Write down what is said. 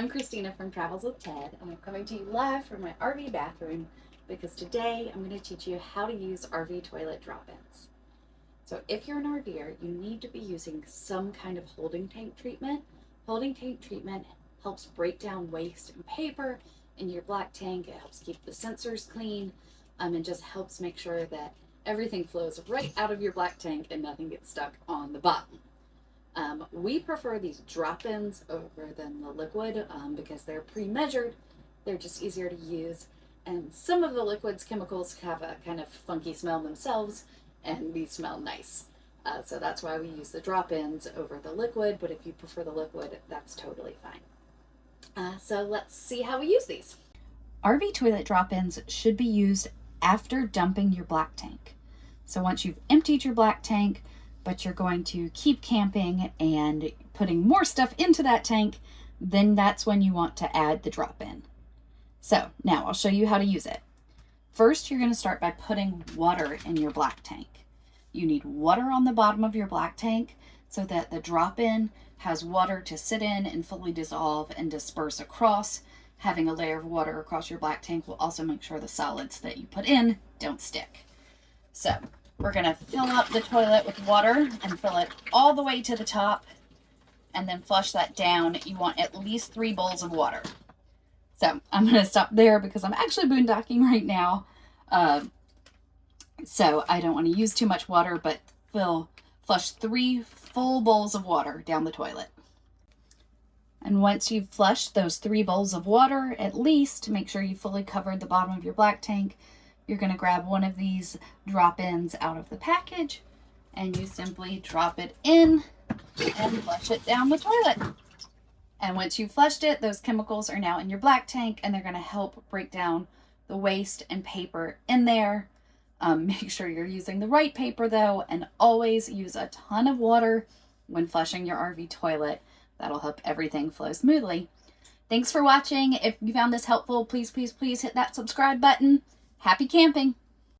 I'm Christina from Travels with Ted, and I'm coming to you live from my RV bathroom because today I'm going to teach you how to use RV toilet drop-ins. So if you're an RVer, you need to be using some kind of holding tank treatment. Holding tank treatment helps break down waste and paper in your black tank. It helps keep the sensors clean, and just helps make sure that everything flows right out of your black tank and nothing gets stuck on the bottom. We prefer these drop-ins over than the liquid because they're pre-measured. They're just easier to use. And some of the liquids chemicals have a kind of funky smell themselves, and these smell nice. So that's why we use the drop-ins over the liquid, but if you prefer the liquid, that's totally fine. So let's see how we use these. RV toilet drop-ins should be used after dumping your black tank. So once you've emptied your black tank, but you're going to keep camping and putting more stuff into that tank, then that's when you want to add the drop-in. So now I'll show you how to use it. First, you're going to start by putting water in your black tank. You need water on the bottom of your black tank so that the drop-in has water to sit in and fully dissolve and disperse across. Having a layer of water across your black tank will also make sure the solids that you put in don't stick. So we're going to fill up the toilet with water and fill it all the way to the top and then flush that down. You want at least 3 bowls of water. So I'm going to stop there because I'm actually boondocking right now. So I don't want to use too much water, but flush 3 full bowls of water down the toilet. And once you've flushed those 3 bowls of water, at least, make sure you fully covered the bottom of your black tank. You're going to grab one of these drop-ins out of the package and you simply drop it in and flush it down the toilet. And once you've flushed it, those chemicals are now in your black tank and they're going to help break down the waste and paper in there. Make sure you're using the right paper though, and always use a ton of water when flushing your RV toilet. That'll help everything flow smoothly. Thanks for watching. If you found this helpful, please hit that subscribe button. Happy camping!